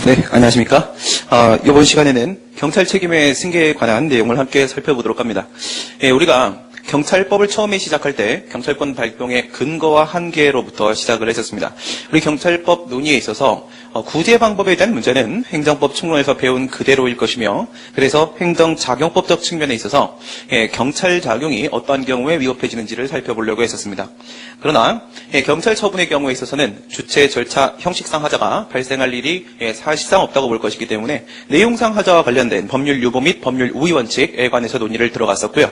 네, 안녕하십니까. 이번 시간에는 경찰 책임의 승계에 관한 내용을 함께 살펴보도록 합니다. 우리가 경찰법을 처음에 시작할 때 경찰권 발동의 근거와 한계로부터 시작을 했었습니다. 우리 경찰법 논의에 있어서 구제 방법에 대한 문제는 행정법 총론에서 배운 그대로일 것이며, 그래서 행정작용법적 측면에 있어서 경찰 작용이 어떠한 경우에 위법해지는지를 살펴보려고 했었습니다. 그러나 경찰 처분의 경우에 있어서는 주체, 절차, 형식상 하자가 발생할 일이 사실상 없다고 볼 것이기 때문에 내용상 하자와 관련된 법률 유보 및 법률 우위 원칙에 관해서 논의를 들어갔었고요.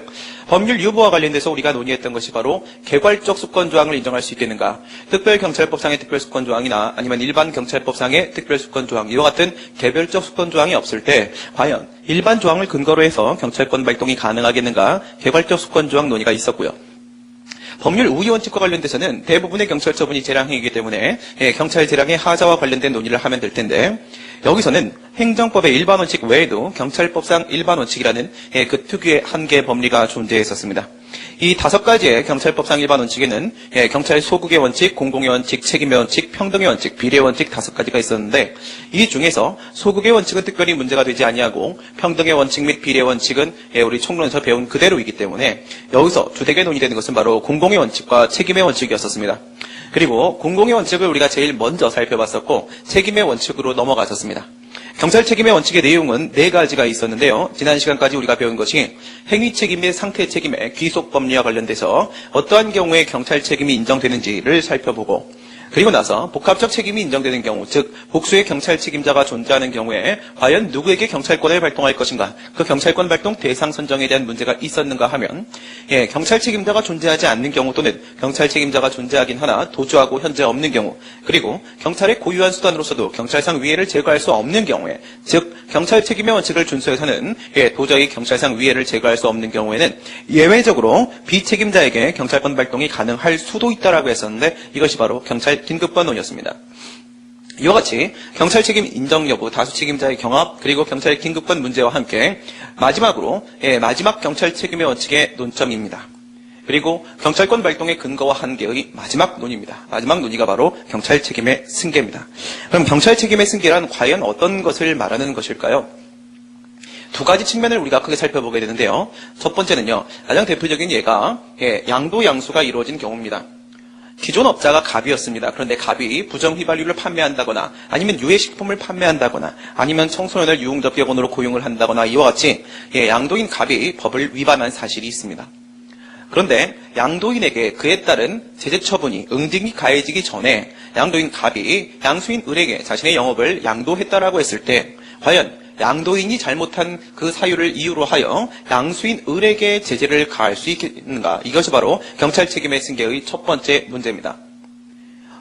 법률 유보와 관련돼서 우리가 논의했던 것이 바로 개괄적 수권조항을 인정할 수 있겠는가, 특별경찰법상의 특별수권조항이나 아니면 일반 경찰법상의 특별수권조항, 이와 같은 개별적 수권조항이 없을 때 과연 일반 조항을 근거로 해서 경찰권 발동이 가능하겠는가, 개괄적 수권조항 논의가 있었고요. 법률 우위 원칙과 관련돼서는 대부분의 경찰 처분이 재량행위이기 때문에 경찰 재량의 하자와 관련된 논의를 하면 될 텐데, 여기서는 행정법의 일반 원칙 외에도 경찰법상 일반 원칙이라는 그 특유의 한계 법리가 존재했었습니다. 이 5가지의 경찰법상 일반 원칙에는 경찰 소극의 원칙, 공공의 원칙, 책임의 원칙, 평등의 원칙, 비례의 원칙 5가지가 있었는데, 이 중에서 소극의 원칙은 특별히 문제가 되지 아니하고 평등의 원칙 및 비례의 원칙은 우리 총론에서 배운 그대로이기 때문에 여기서 주되게 논의되는 것은 바로 공공의 원칙과 책임의 원칙이었었습니다. 그리고 공공의 원칙을 우리가 제일 먼저 살펴봤었고, 책임의 원칙으로 넘어갔었습니다. 경찰 책임의 원칙의 내용은 4가지가 있었는데요. 지난 시간까지 우리가 배운 것이 행위 책임 및 상태 책임의 귀속 법리와 관련돼서 어떠한 경우에 경찰 책임이 인정되는지를 살펴보고, 그리고 나서 복합적 책임이 인정되는 경우, 즉 복수의 경찰 책임자가 존재하는 경우에 과연 누구에게 경찰권을 발동할 것인가, 그 경찰권 발동 대상 선정에 대한 문제가 있었는가 하면, 경찰 책임자가 존재하지 않는 경우 또는 경찰 책임자가 존재하긴 하나 도주하고 현재 없는 경우, 그리고 경찰의 고유한 수단으로서도 경찰상 위해를 제거할 수 없는 경우에, 즉 경찰 책임의 원칙을 준수해서는 도저히 경찰상 위해를 제거할 수 없는 경우에는 예외적으로 비책임자에게 경찰권 발동이 가능할 수도 있다라고 했었는데, 이것이 바로 경찰 긴급권론이었습니다. 이와 같이 경찰 책임 인정 여부, 다수 책임자의 경합, 그리고 경찰 긴급권 문제와 함께 마지막으로 마지막 경찰 책임의 원칙의 논점입니다. 그리고 경찰권 발동의 근거와 한계의 마지막 논의입니다. 마지막 논의가 바로 경찰 책임의 승계입니다. 그럼 경찰 책임의 승계란 과연 어떤 것을 말하는 것일까요? 2가지 측면을 우리가 크게 살펴보게 되는데요. 첫 번째는요, 가장 대표적인 예가 양도 양수가 이루어진 경우입니다. 기존 업자가 갑이었습니다. 그런데 갑이 부정휘발유를 판매한다거나 아니면 유해식품을 판매한다거나 아니면 청소년을 유흥접객원으로 고용을 한다거나 이와 같이 양도인 갑이 법을 위반한 사실이 있습니다. 그런데 양도인에게 그에 따른 제재 처분이 응징이 가해지기 전에 양도인 갑이 양수인 을에게 자신의 영업을 양도했다라고 했을 때 과연 양도인이 잘못한 그 사유를 이유로 하여 양수인 을에게 제재를 가할 수 있겠는가? 이것이 바로 경찰 책임의 승계의 첫 번째 문제입니다.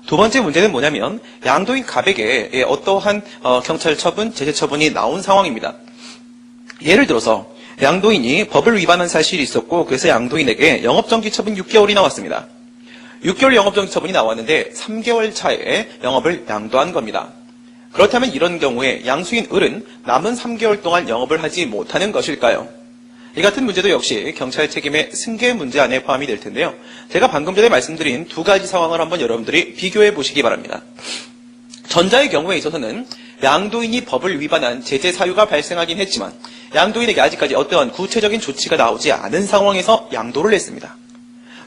2번째 문제는 뭐냐면 양도인 갑에게 어떠한 경찰 처분, 제재 처분이 나온 상황입니다. 예를 들어서 양도인이 법을 위반한 사실이 있었고, 그래서 양도인에게 영업정지 처분 6개월이 나왔습니다. 6개월 영업정지 처분이 나왔는데 3개월 차에 영업을 양도한 겁니다. 그렇다면 이런 경우에 양수인 을은 남은 3개월 동안 영업을 하지 못하는 것일까요? 이 같은 문제도 역시 경찰 책임의 승계 문제 안에 포함이 될 텐데요. 제가 방금 전에 말씀드린 2가지 상황을 한번 여러분들이 비교해 보시기 바랍니다. 전자의 경우에 있어서는 양도인이 법을 위반한 제재 사유가 발생하긴 했지만 양도인에게 아직까지 어떠한 구체적인 조치가 나오지 않은 상황에서 양도를 했습니다.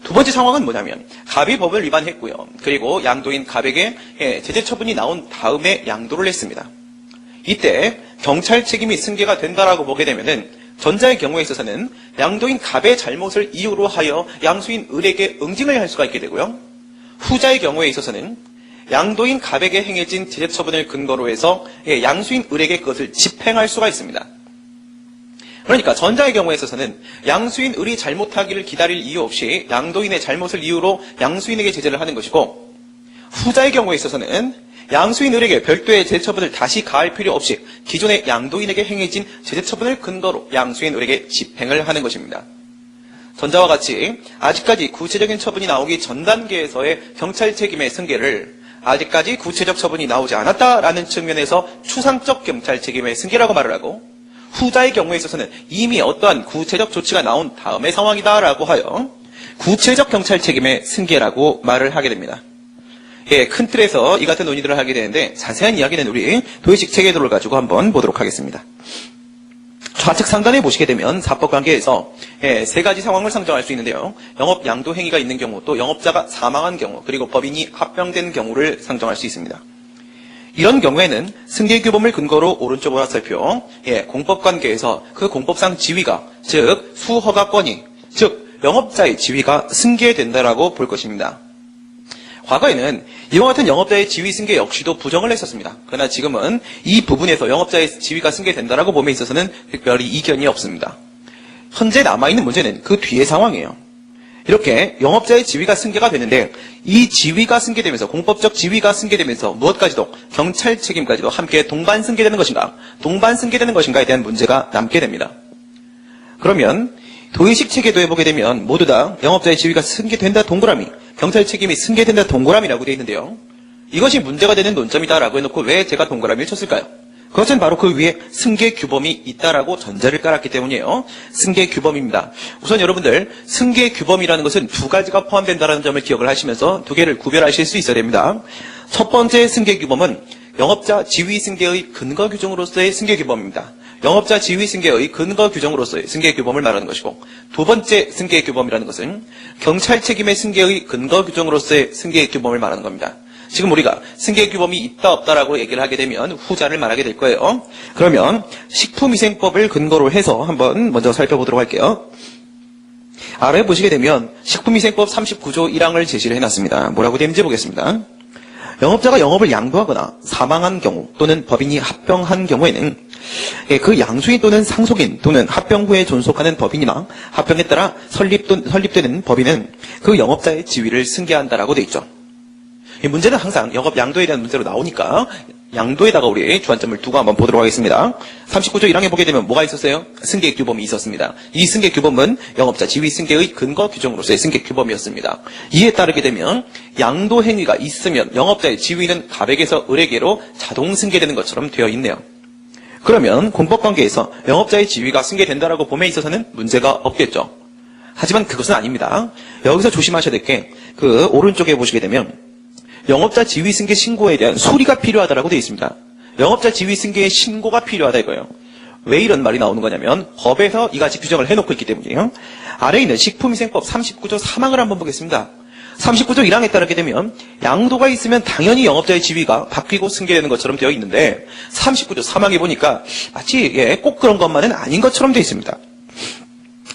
2번째 상황은 뭐냐면 갑이 법을 위반했고요. 그리고 양도인 갑에게 제재 처분이 나온 다음에 양도를 했습니다. 이때 경찰 책임이 승계가 된다라고 보게 되면은 전자의 경우에 있어서는 양도인 갑의 잘못을 이유로 하여 양수인 을에게 응징을 할 수가 있게 되고요. 후자의 경우에 있어서는 양도인 갑에게 행해진 제재 처분을 근거로 해서 양수인 을에게 그것을 집행할 수가 있습니다. 그러니까 전자의 경우에 있어서는 양수인 을이 잘못하기를 기다릴 이유 없이 양도인의 잘못을 이유로 양수인에게 제재를 하는 것이고, 후자의 경우에 있어서는 양수인 을에게 별도의 제재 처분을 다시 가할 필요 없이 기존의 양도인에게 행해진 제재 처분을 근거로 양수인 을에게 집행을 하는 것입니다. 전자와 같이 아직까지 구체적인 처분이 나오기 전 단계에서의 경찰 책임의 승계를 아직까지 구체적 처분이 나오지 않았다라는 측면에서 추상적 경찰 책임의 승계라고 말을 하고, 후자의 경우에 있어서는 이미 어떠한 구체적 조치가 나온 다음의 상황이다라고 하여 구체적 경찰 책임의 승계라고 말을 하게 됩니다. 큰 틀에서 이 같은 논의들을 하게 되는데 자세한 이야기는 우리 도의식 체계도를 가지고 한번 보도록 하겠습니다. 좌측 상단에 보시게 되면 사법관계에서 세 가지 상황을 상정할 수 있는데요. 영업 양도 행위가 있는 경우, 또 영업자가 사망한 경우, 그리고 법인이 합병된 경우를 상정할 수 있습니다. 이런 경우에는 승계규범을 근거로 오른쪽으로 살펴 공법관계에서 그 공법상 지위가, 즉 수허가권이, 즉 영업자의 지위가 승계된다라고 볼 것입니다. 과거에는 이와 같은 영업자의 지위 승계 역시도 부정을 했었습니다. 그러나 지금은 이 부분에서 영업자의 지위가 승계된다라고 봄에 있어서는 특별히 이견이 없습니다. 현재 남아있는 문제는 그 뒤의 상황이에요. 이렇게 영업자의 지위가 승계가 되는데 이 지위가 승계되면서 공법적 지위가 승계되면서 무엇까지도 경찰 책임까지도 함께 동반 승계되는 것인가, 동반 승계되는 것인가에 대한 문제가 남게 됩니다. 그러면 도의식 체계도에 보게 되면 모두 다 영업자의 지위가 승계된다 동그라미, 경찰 책임이 승계된다 동그라미라고 되어 있는데요. 이것이 문제가 되는 논점이다라고 해놓고 왜 제가 동그라미를 쳤을까요? 그것은 바로 그 위에 승계규범이 있다라고 전제를 깔았기 때문이에요. 승계규범입니다. 우선 여러분들 승계규범이라는 것은 두 가지가 포함된다는 점을 기억을 하시면서 두 개를 구별하실 수 있어야 됩니다. 첫 번째 승계규범은 영업자 지위 승계의 근거 규정으로서의 승계규범입니다. 영업자 지위 승계의 근거 규정으로서의 승계규범을 말하는 것이고, 두 번째 승계규범이라는 것은 경찰 책임의 승계의 근거 규정으로서의 승계규범을 말하는 겁니다. 지금 우리가 승계규범이 있다 없다라고 얘기를 하게 되면 후자를 말하게 될 거예요. 그러면 식품위생법을 근거로 해서 한번 먼저 살펴보도록 할게요. 아래 보시게 되면 식품위생법 39조 1항을 제시를 해놨습니다. 뭐라고 되는지 보겠습니다. 영업자가 영업을 양도하거나 사망한 경우 또는 법인이 합병한 경우에는 그 양수인 또는 상속인 또는 합병 후에 존속하는 법인이나 합병에 따라 설립되는 법인은 그 영업자의 지위를 승계한다라고 되어 있죠. 이 문제는 항상 영업 양도에 대한 문제로 나오니까 양도에다가 우리 주안점을 두고 한번 보도록 하겠습니다. 39조 1항에 보게 되면 뭐가 있었어요? 승계규범이 있었습니다. 이 승계규범은 영업자 지위 승계의 근거 규정으로서의 승계규범이었습니다. 이에 따르게 되면 양도 행위가 있으면 영업자의 지위는 가백에서 을에게로 자동 승계되는 것처럼 되어 있네요. 그러면 공법관계에서 영업자의 지위가 승계된다라고 봄에 있어서는 문제가 없겠죠. 하지만 그것은 아닙니다. 여기서 조심하셔야 될 게 그 오른쪽에 보시게 되면 영업자 지위 승계 신고에 대한 수리가 필요하다라고 되어 있습니다. 영업자 지위 승계의 신고가 필요하다 이거예요. 왜 이런 말이 나오는 거냐면 법에서 이같이 규정을 해놓고 있기 때문이에요. 아래에 있는 식품위생법 39조 3항을 한번 보겠습니다. 39조 1항에 따르게 되면 양도가 있으면 당연히 영업자의 지위가 바뀌고 승계되는 것처럼 되어 있는데 39조 3항에 보니까 마치 꼭 그런 것만은 아닌 것처럼 되어 있습니다.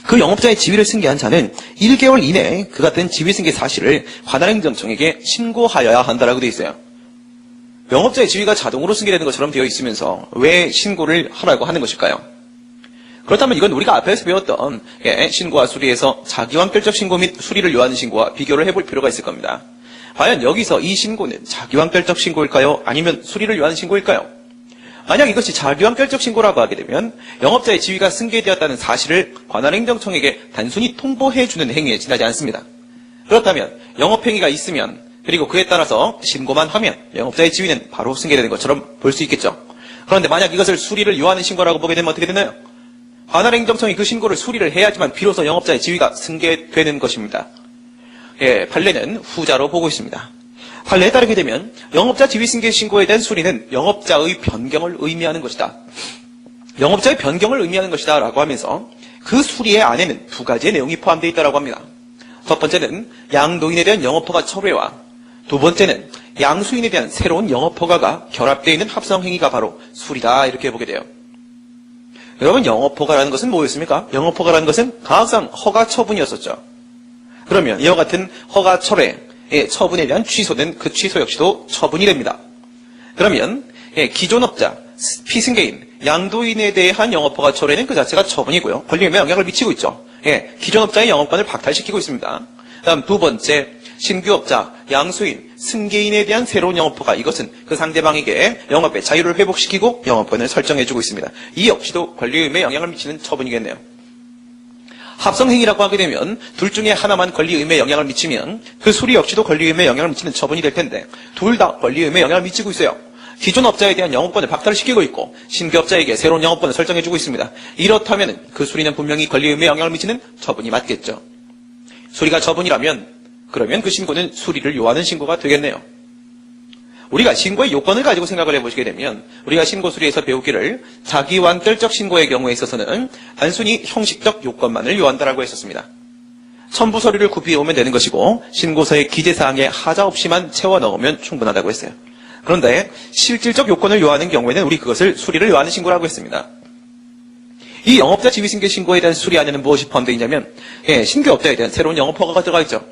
그 영업자의 지위를 승계한 자는 1개월 이내에 그 같은 지위 승계 사실을 관할행정청에게 신고하여야 한다라고 되어 있어요. 영업자의 지위가 자동으로 승계되는 것처럼 되어 있으면서 왜 신고를 하라고 하는 것일까요? 그렇다면 이건 우리가 앞에서 배웠던 신고와 수리에서 자기완결적 신고 및 수리를 요하는 신고와 비교를 해볼 필요가 있을 겁니다. 과연 여기서 이 신고는 자기완결적 신고일까요? 아니면 수리를 요하는 신고일까요? 만약 이것이 자기완결적 신고라고 하게 되면 영업자의 지위가 승계되었다는 사실을 관할행정청에게 단순히 통보해주는 행위에 지나지 않습니다. 그렇다면 영업행위가 있으면 그리고 그에 따라서 신고만 하면 영업자의 지위는 바로 승계되는 것처럼 볼 수 있겠죠. 그런데 만약 이것을 수리를 요하는 신고라고 보게 되면 어떻게 되나요? 관할행정청이 그 신고를 수리를 해야지만 비로소 영업자의 지위가 승계되는 것입니다. 판례는 후자로 보고 있습니다. 판례에 따르게 되면 영업자 지위 승계 신고에 대한 수리는 영업자의 변경을 의미하는 것이다. 영업자의 변경을 의미하는 것이다 라고 하면서 그 수리의 안에는 두 가지의 내용이 포함되어 있다고 합니다. 첫 번째는 양도인에 대한 영업허가 철회와 두 번째는 양수인에 대한 새로운 영업허가가 결합되어 있는 합성행위가 바로 수리다 이렇게 보게 돼요. 여러분 영업허가라는 것은 뭐였습니까? 영업허가라는 것은 항상 허가 처분이었었죠. 그러면 이와 같은 허가 철회 처분에 대한 취소는 그 취소 역시도 처분이 됩니다. 그러면 기존업자, 피승계인, 양도인에 대한 영업허가 철회는 그 자체가 처분이고요. 권리임에 영향을 미치고 있죠. 기존업자의 영업권을 박탈시키고 있습니다. 다음 두 번째, 신규업자, 양수인, 승계인에 대한 새로운 영업허가 이것은 그 상대방에게 영업의 자유를 회복시키고 영업권을 설정해주고 있습니다. 이 역시도 권리임에 영향을 미치는 처분이겠네요. 합성행위라고 하게 되면 둘 중에 하나만 권리의무에 영향을 미치면 그 수리 역시도 권리의무에 영향을 미치는 처분이 될 텐데 둘 다 권리의무에 영향을 미치고 있어요. 기존 업자에 대한 영업권을 박탈시키고 있고 신규 업자에게 새로운 영업권을 설정해주고 있습니다. 이렇다면 그 수리는 분명히 권리의무에 영향을 미치는 처분이 맞겠죠. 수리가 처분이라면 그러면 그 신고는 수리를 요하는 신고가 되겠네요. 우리가 신고의 요건을 가지고 생각을 해보시게 되면 우리가 신고수리에서 배우기를 자기완결적 신고의 경우에 있어서는 단순히 형식적 요건만을 요한다라고 했었습니다. 첨부 서류를 구비해오면 되는 것이고 신고서의 기재사항에 하자 없이만 채워 넣으면 충분하다고 했어요. 그런데 실질적 요건을 요하는 경우에는 우리 그것을 수리를 요하는 신고라고 했습니다. 이 영업자 지위승계 신고에 대한 수리 안에는 무엇이 포함되어 있냐면 신규업자에 대한 새로운 영업허가가 들어가 있죠.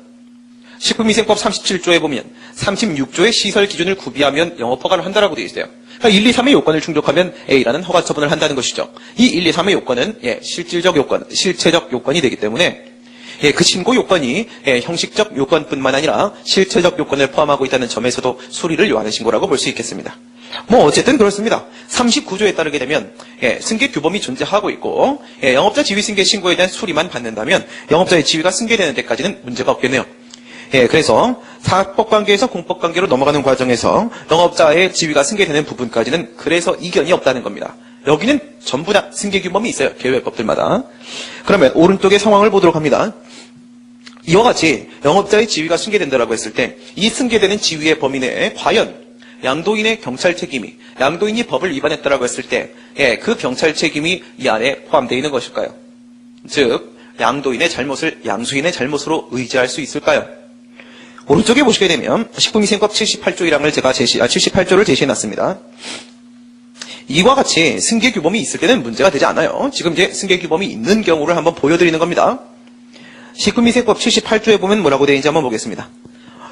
식품위생법 37조에 보면 36조의 시설 기준을 구비하면 영업허가를 한다라고 되어 있어요. 그러니까 1, 2, 3의 요건을 충족하면 A라는 허가 처분을 한다는 것이죠. 이 1, 2, 3의 요건은 실질적 요건, 실체적 요건이 되기 때문에 그 신고 요건이 형식적 요건뿐만 아니라 실체적 요건을 포함하고 있다는 점에서도 수리를 요하는 신고라고 볼 수 있겠습니다. 어쨌든 그렇습니다. 39조에 따르게 되면 승계 규범이 존재하고 있고 영업자 지위 승계 신고에 대한 수리만 받는다면 영업자의 지위가 승계되는 데까지는 문제가 없겠네요. 그래서 사법관계에서 공법관계로 넘어가는 과정에서 영업자의 지위가 승계되는 부분까지는 그래서 이견이 없다는 겁니다. 여기는 전부 다 승계 규범이 있어요. 계획법들마다. 그러면 오른쪽의 상황을 보도록 합니다. 이와 같이 영업자의 지위가 승계된다라고 했을 때 이 승계되는 지위의 범위 내에 과연 양도인의 경찰 책임이 양도인이 법을 위반했다라고 했을 때 그 경찰 책임이 이 안에 포함되어 있는 것일까요? 즉 양도인의 잘못을 양수인의 잘못으로 의지할 수 있을까요? 오른쪽에 보시게 되면 식품위생법 78조 1항을 제가 78조를 제시해놨습니다. 이와 같이 승계 규범이 있을 때는 문제가 되지 않아요. 지금 이제 승계 규범이 있는 경우를 한번 보여드리는 겁니다. 식품위생법 78조에 보면 뭐라고 되어 있는지 한번 보겠습니다.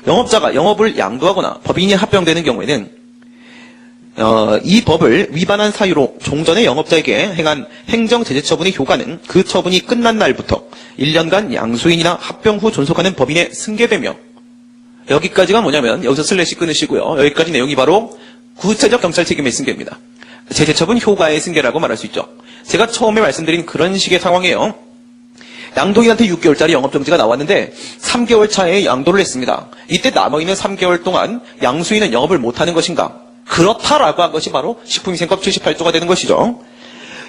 영업자가 영업을 양도하거나 법인이 합병되는 경우에는 이 법을 위반한 사유로 종전에 영업자에게 행한 행정제재처분의 효과는 그 처분이 끝난 날부터 1년간 양수인이나 합병 후 존속하는 법인에 승계되며 여기까지가 뭐냐면 여기서 슬래시 끊으시고요. 여기까지 내용이 바로 구체적 경찰 책임의 승계입니다. 제재처분 효과의 승계라고 말할 수 있죠. 제가 처음에 말씀드린 그런 식의 상황이에요. 양도인한테 6개월짜리 영업정지가 나왔는데 3개월 차에 양도를 했습니다. 이때 남아있는 3개월 동안 양수인은 영업을 못하는 것인가? 그렇다라고 한 것이 바로 식품위생법 78조가 되는 것이죠.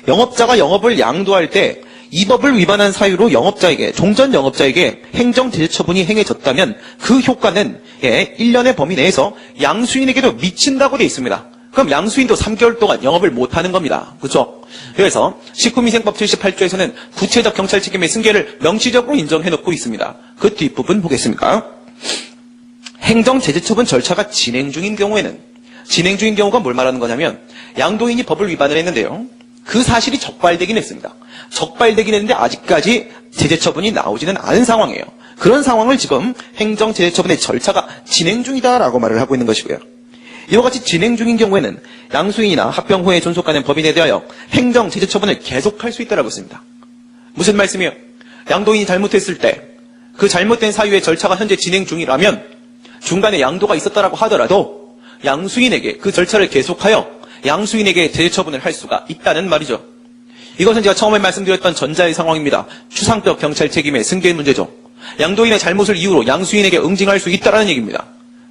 영업자가 영업을 양도할 때 이 법을 위반한 사유로 영업자에게 종전 영업자에게 행정제재처분이 행해졌다면 그 효과는 1년의 범위 내에서 양수인에게도 미친다고 되어 있습니다. 그럼 양수인도 3개월 동안 영업을 못하는 겁니다. 그렇죠? 그래서 식품위생법 78조에서는 구체적 경찰 책임의 승계를 명시적으로 인정해놓고 있습니다. 그 뒷부분 보겠습니까? 행정제재처분 절차가 진행 중인 경우에는 진행 중인 경우가 뭘 말하는 거냐면 양도인이 법을 위반을 했는데요. 그 사실이 적발되긴 했습니다. 적발되긴 했는데 아직까지 제재처분이 나오지는 않은 상황이에요. 그런 상황을 지금 행정제재처분의 절차가 진행 중이다라고 말을 하고 있는 것이고요. 이와 같이 진행 중인 경우에는 양수인이나 합병 후에 존속하는 법인에 대하여 행정제재처분을 계속할 수 있다라고 했습니다. 무슨 말씀이에요? 양도인이 잘못했을 때 그 잘못된 사유의 절차가 현재 진행 중이라면 중간에 양도가 있었다라고 하더라도 양수인에게 그 절차를 계속하여 양수인에게 제재처분을 할 수가 있다는 말이죠. 이것은 제가 처음에 말씀드렸던 전자의 상황입니다. 추상적 경찰 책임의 승계 문제죠. 양도인의 잘못을 이유로 양수인에게 응징할 수 있다는 얘기입니다.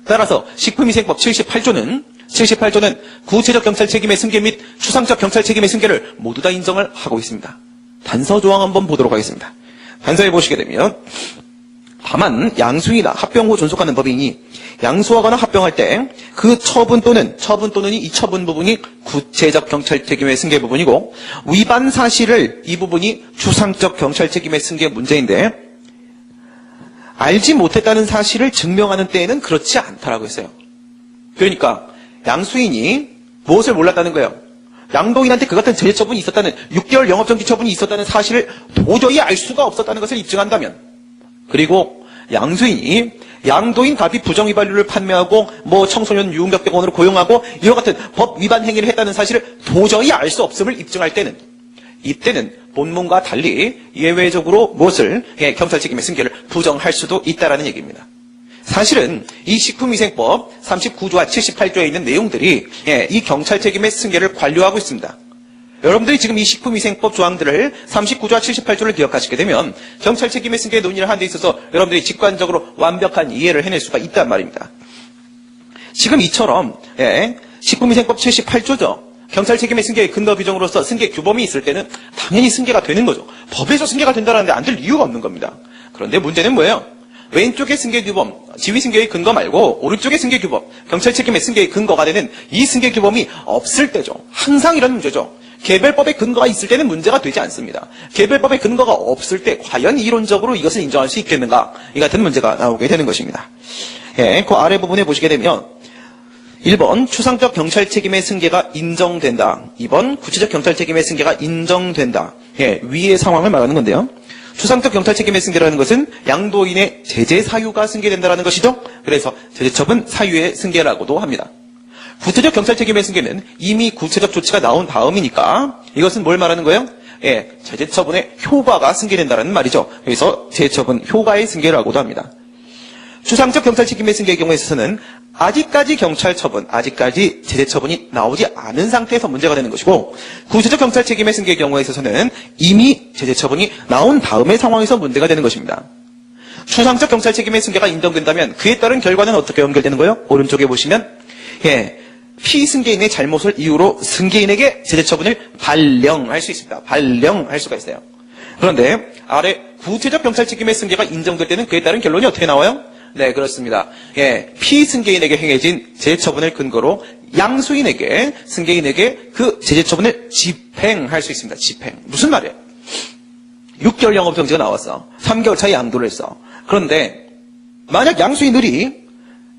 따라서 식품위생법 78조는 구체적 경찰 책임의 승계 및 추상적 경찰 책임의 승계를 모두 다 인정을 하고 있습니다. 단서 조항 한번 보도록 하겠습니다. 단서에 보시게 되면 다만 양수인이나 합병 후 존속하는 법인이 양수하거나 합병할 때 그 처분 또는 이 처분 부분이 구체적 경찰 책임의 승계 부분이고 위반 사실을 이 부분이 추상적 경찰 책임의 승계 문제인데 알지 못했다는 사실을 증명하는 때에는 그렇지 않다라고 했어요. 그러니까 양수인이 무엇을 몰랐다는 거예요? 양도인한테 그 같은 제재처분이 있었다는 6개월 영업정지 처분이 있었다는 사실을 도저히 알 수가 없었다는 것을 입증한다면 그리고 양수인이 양도인 갑이 부정위반료를 판매하고 청소년 유흥객원으로 고용하고 이와 같은 법 위반 행위를 했다는 사실을 도저히 알 수 없음을 입증할 때는 이때는 본문과 달리 예외적으로 무엇을 경찰 책임의 승계를 부정할 수도 있다라는 얘기입니다. 사실은 이 식품위생법 39조와 78조에 있는 내용들이 이 경찰 책임의 승계를 관료하고 있습니다. 여러분들이 지금 이 식품위생법 조항들을 39조와 78조를 기억하시게 되면 경찰 책임의 승계 논의를 하는 데 있어서 여러분들이 직관적으로 완벽한 이해를 해낼 수가 있단 말입니다. 지금 이처럼 식품위생법 78조죠. 경찰 책임의 승계의 근거 규정으로서 승계 규범이 있을 때는 당연히 승계가 되는 거죠. 법에서 승계가 된다는데 안 될 이유가 없는 겁니다. 그런데 문제는 뭐예요? 왼쪽의 승계규범, 지휘승계의 근거 말고 오른쪽의 승계규범, 경찰 책임의 승계의 근거가 되는 이 승계규범이 없을 때죠. 항상 이런 문제죠. 개별법의 근거가 있을 때는 문제가 되지 않습니다. 개별법의 근거가 없을 때 과연 이론적으로 이것을 인정할 수 있겠는가? 이 같은 문제가 나오게 되는 것입니다. 예, 그 아래 부분에 보시게 되면 1번 추상적 경찰 책임의 승계가 인정된다. 2번 구체적 경찰 책임의 승계가 인정된다. 예, 위의 상황을 말하는 건데요. 추상적 경찰 책임의 승계라는 것은 양도인의 제재 사유가 승계된다는 것이죠. 그래서 제재처분 사유의 승계라고도 합니다. 구체적 경찰 책임의 승계는 이미 구체적 조치가 나온 다음이니까 이것은 뭘 말하는 거예요? 예, 제재처분의 효과가 승계된다는 말이죠. 그래서 제재처분 효과의 승계라고도 합니다. 추상적 경찰 책임의 승계의 경우에 있어서는 아직까지 경찰처분, 아직까지 제재처분이 나오지 않은 상태에서 문제가 되는 것이고, 구체적 경찰 책임의 승계의 경우에 있어서는 이미 제재처분이 나온 다음의 상황에서 문제가 되는 것입니다. 추상적 경찰 책임의 승계가 인정된다면 그에 따른 결과는 어떻게 연결되는 거예요? 오른쪽에 보시면 예, 피승계인의 잘못을 이유로 승계인에게 제재처분을 발령할 수 있습니다. 발령할 수가 있어요. 그런데 아래 구체적 경찰 책임의 승계가 인정될 때는 그에 따른 결론이 어떻게 나와요? 네, 그렇습니다. 예, 피승계인에게 행해진 제재처분을 근거로 양수인에게, 승계인에게 그 제재처분을 집행할 수 있습니다. 집행. 무슨 말이에요? 6개월 영업정지가 나왔어. 3개월 차에 양도를 했어. 그런데 만약 양수인들이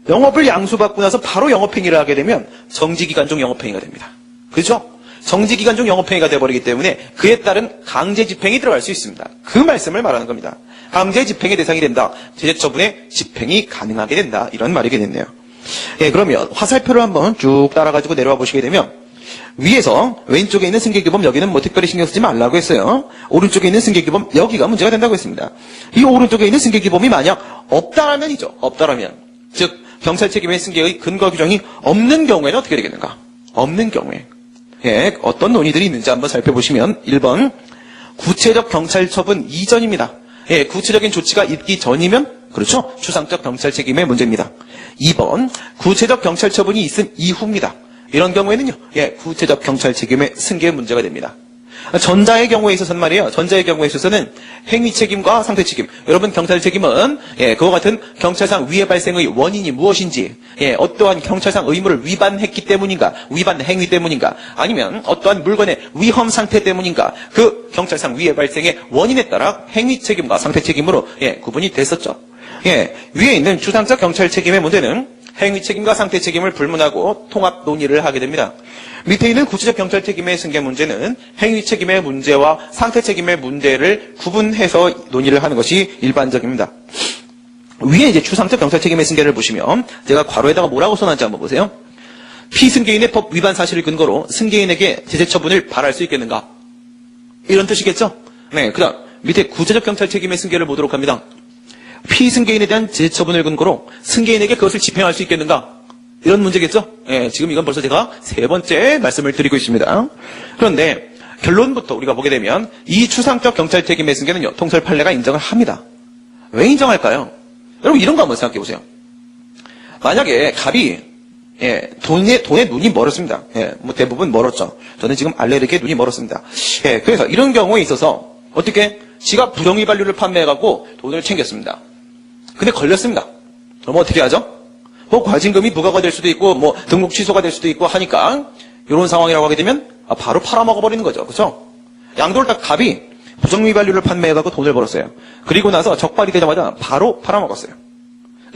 영업을 양수받고 나서 바로 영업행위를 하게 되면 정지기간 중 영업행위가 됩니다. 그렇죠? 정지기간 중 영업행위가 돼버리기 때문에 그에 따른 강제집행이 들어갈 수 있습니다. 그 말씀을 말하는 겁니다. 강제집행의 대상이 된다. 제재처분의 집행이 가능하게 된다. 이런 말이 되겠네요. 예, 그러면 화살표를 한번 쭉 따라가지고 내려와 보시게 되면 위에서 왼쪽에 있는 승계규범 여기는 뭐 특별히 신경 쓰지 말라고 했어요. 오른쪽에 있는 승계규범 여기가 문제가 된다고 했습니다. 이 오른쪽에 있는 승계규범이 만약 없다라면이죠. 없다라면. 즉 경찰 책임의 승계의 근거 규정이 없는 경우에는 어떻게 되겠는가? 없는 경우에. 예, 어떤 논의들이 있는지 한번 살펴보시면 1번 구체적 경찰 처분 이전입니다. 예, 구체적인 조치가 있기 전이면 그렇죠. 추상적 경찰 책임의 문제입니다. 2번 구체적 경찰 처분이 있은 이후입니다. 이런 경우에는요. 예, 구체적 경찰 책임의 승계의 문제가 됩니다. 전자의 경우에 있어서는 말이에요. 전자의 경우에 있어서는 행위 책임과 상태 책임. 여러분 경찰 책임은 예, 그와 같은 경찰상 위해 발생의 원인이 무엇인지, 예, 어떠한 경찰상 의무를 위반했기 때문인가, 위반 행위 때문인가, 아니면 어떠한 물건의 위험 상태 때문인가, 그 경찰상 위해 발생의 원인에 따라 행위 책임과 상태 책임으로 예, 구분이 됐었죠. 예, 위에 있는 추상적 경찰 책임의 문제는 행위 책임과 상태 책임을 불문하고 통합 논의를 하게 됩니다. 밑에 있는 구체적 경찰 책임의 승계 문제는 행위 책임의 문제와 상태 책임의 문제를 구분해서 논의를 하는 것이 일반적입니다. 위에 이제 추상적 경찰 책임의 승계를 보시면 제가 괄호에다가 뭐라고 써놨는지 한번 보세요. 피승계인의 법 위반 사실을 근거로 승계인에게 제재 처분을 바랄 수 있겠는가? 이런 뜻이겠죠? 네, 그다음 밑에 구체적 경찰 책임의 승계를 보도록 합니다. 피승계인에 대한 제재 처분을 근거로 승계인에게 그것을 집행할 수 있겠는가? 이런 문제겠죠? 예, 지금 이건 벌써 제가 3번째 말씀을 드리고 있습니다. 그런데 결론부터 우리가 보게 되면 이 추상적 경찰 책임의 승계는요, 통설 판례가 인정을 합니다. 왜 인정할까요? 여러분 이런 거 한번 생각해 보세요. 만약에 갑이 예, 돈에 눈이 멀었습니다. 예, 뭐 대부분 멀었죠. 저는 지금 알레르기에 눈이 멀었습니다. 예, 그래서 이런 경우에 있어서 어떻게 지가 부정위반료를 판매해갖고 돈을 챙겼습니다. 근데 걸렸습니다. 그럼 어떻게 하죠? 뭐 과징금이 부과가 될 수도 있고 뭐 등록 취소가 될 수도 있고 하니까 이런 상황이라고 하게 되면 바로 팔아먹어버리는 거죠. 그렇죠? 양도를 딱 갑이 부정위반료를 판매해갖고 돈을 벌었어요. 그리고 나서 적발이 되자마자 바로 팔아먹었어요.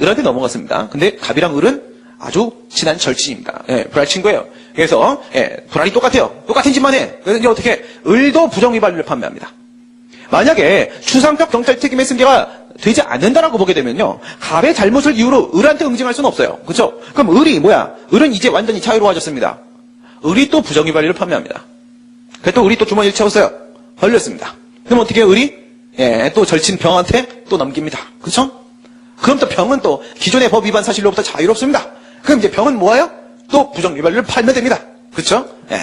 을한테 넘어갔습니다. 근데 갑이랑 을은 아주 친한 절친입니다. 예, 불알 친구예요. 그래서 예, 불알이 똑같아요. 똑같은 짓만 해. 그래서 이제 어떻게 을도 부정위반료를 판매합니다. 만약에 추상적 경찰 책임의 승계가 되지 않는다라고 보게 되면요, 갑의 잘못을 이유로 을한테 응징할 수는 없어요. 그렇죠? 그럼 을이 뭐야? 을은 이제 완전히 자유로워졌습니다. 을이 또 부정위반료를 판매합니다. 그래서 또 을이 또 주머니를 채웠어요. 걸렸습니다. 그럼 어떻게 해요, 을이? 예, 또 절친 병한테 또 넘깁니다. 그렇죠? 그럼 또 병은 또 기존의 법 위반 사실로부터 자유롭습니다. 그럼 이제 병은 뭐예요? 또 부정위반료를 팔면 됩니다. 그렇죠? 예.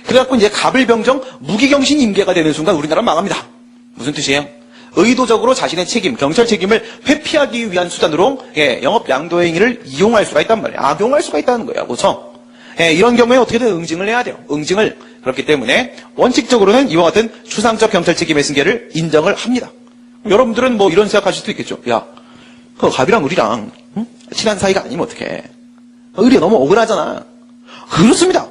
그래갖고 이제 갑을병정 무기경신 임계가 되는 순간 우리나라 망합니다. 무슨 뜻이에요? 의도적으로 자신의 책임, 경찰 책임을 회피하기 위한 수단으로 예, 영업 양도 행위를 이용할 수가 있단 말이에요. 악용할 수가 있다는 거예요. 그렇죠? 예, 이런 경우에 어떻게든 응징을 해야 돼요. 응징을. 그렇기 때문에 원칙적으로는 이와 같은 추상적 경찰 책임의 승계를 인정을 합니다. 여러분들은 뭐 이런 생각하실 수도 있겠죠. 야, 그 갑이랑 을이랑 친한 사이가 아니면 어떡해. 을이 너무 억울하잖아. 그렇습니다.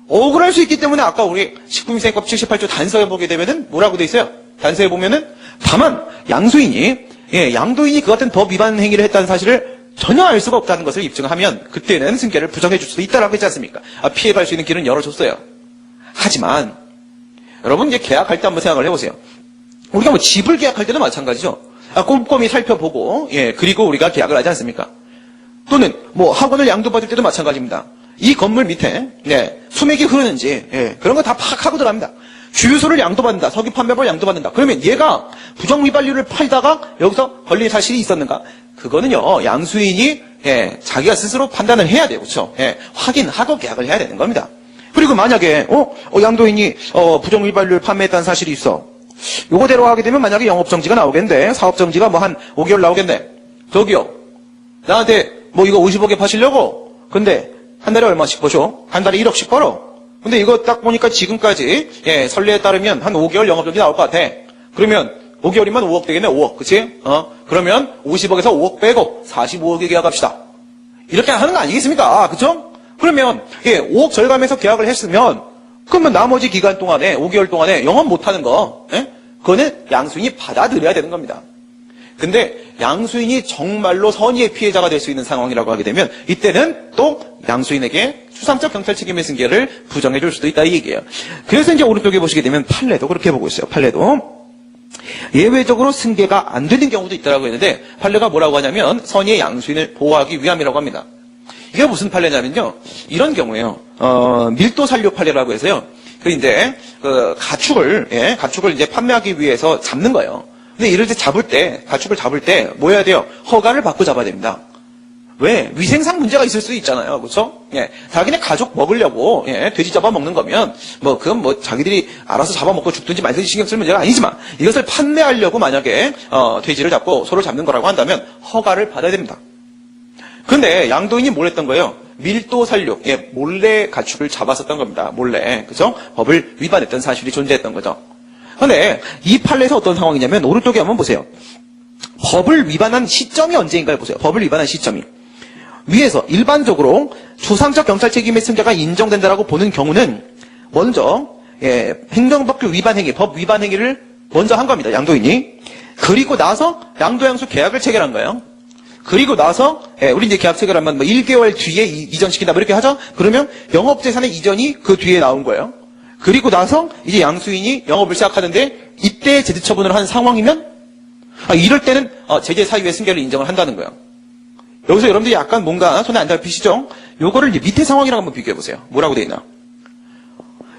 억울할 수 있기 때문에 아까 우리 식품위생법 78조 단서에 보게 되면은 뭐라고 돼 있어요? 단서에 보면은 다만 양도인이 그 같은 법 위반 행위를 했다는 사실을 전혀 알 수가 없다는 것을 입증하면 그때는 승계를 부정해 줄 수도 있다라고 했지 않습니까? 피해갈 수 있는 길은 열어줬어요. 하지만 여러분 이제 계약할 때 한번 생각을 해보세요. 우리가 뭐 집을 계약할 때도 마찬가지죠. 꼼꼼히 살펴보고 그리고 우리가 계약을 하지 않습니까? 또는 뭐 학원을 양도받을 때도 마찬가지입니다. 이 건물 밑에 수맥이 흐르는지 그런 거 다 파악하고 들어갑니다. 주유소를 양도받는다. 석유 판매법을 양도받는다. 그러면 얘가 부정위반료를 팔다가 여기서 걸린 사실이 있었는가? 그거는요 양수인이 자기가 스스로 판단을 해야 돼요. 그렇죠? 확인하고 계약을 해야 되는 겁니다. 그리고 만약에 양도인이 부정위반료를 판매했다는 사실이 있어. 요거대로 하게 되면 만약에 영업정지가 나오겠는데 사업정지가 뭐 한 5개월 나오겠네. 저기요 나한테 뭐 이거 50억에 파시려고? 근데 한 달에 얼마씩 버셔? 한 달에 1억씩 벌어. 근데 이거 딱 보니까 지금까지 선례에 따르면 한 5개월 영업정지 나올 것 같아. 그러면 5개월이면 5억 되겠네. 5억 그치? 그러면 50억에서 5억 빼고 45억에 계약합시다. 이렇게 하는 거 아니겠습니까? 그쵸? 그러면 5억 절감해서 계약을 했으면 그러면 나머지 기간 동안에 5개월 동안에 영업 못하는 거 그거는 양수인이 받아들여야 되는 겁니다. 근데 양수인이 정말로 선의의 피해자가 될 수 있는 상황이라고 하게 되면 이때는 또 양수인에게 추상적 경찰 책임의 승계를 부정해 줄 수도 있다 이 얘기예요. 그래서 이제 오른쪽에 보시게 되면 판례도 그렇게 보고 있어요. 판례도 예외적으로 승계가 안 되는 경우도 있다라고 했는데 판례가 뭐라고 하냐면 선의의 양수인을 보호하기 위함이라고 합니다. 이게 무슨 판례냐면요. 이런 경우에요. 밀도 산료 판례라고 해서요. 가축을 이제 판매하기 위해서 잡는 거예요. 근데 이럴 때 가축을 잡을 때 뭐 해야 돼요? 허가를 받고 잡아야 됩니다. 왜? 위생상 문제가 있을 수 있잖아요. 그렇죠? 자기네 가족 먹으려고 돼지 잡아먹는 거면 그건 자기들이 알아서 잡아먹고 죽든지 말든지 신경 쓸 문제가 아니지만 이것을 판매하려고 만약에 돼지를 잡고 소를 잡는 거라고 한다면 허가를 받아야 됩니다. 근데 양도인이 뭘 했던 거예요? 밀도 산료, 몰래 가축을 잡았었던 겁니다. 몰래. 그죠? 법을 위반했던 사실이 존재했던 거죠. 근데 이 판례에서 어떤 상황이냐면 오른쪽에 한번 보세요. 법을 위반한 시점이 언제인가요? 보세요. 법을 위반한 시점이. 위에서 일반적으로 추상적 경찰 책임의 승계가 인정된다라고 보는 경우는 먼저 행정법규 위반 행위, 법 위반 행위를 먼저 한 겁니다. 양도인이. 그리고 나서 양도양수 계약을 체결한 거예요. 그리고 나서 우리 이제 계약 체결하면 1개월 뒤에 이전시킨다 이렇게 하죠. 그러면 영업재산의 이전이 그 뒤에 나온 거예요. 그리고 나서 이제 양수인이 영업을 시작하는데 이때 제재처분을 한 상황이면 이럴 때는 제재 사유의 승계를 인정을 한다는 거예요. 여기서 여러분들이 약간 뭔가 손에 안 잡히시죠? 요거를 이제 밑에 상황이랑 한번 비교해 보세요. 뭐라고 돼 있나?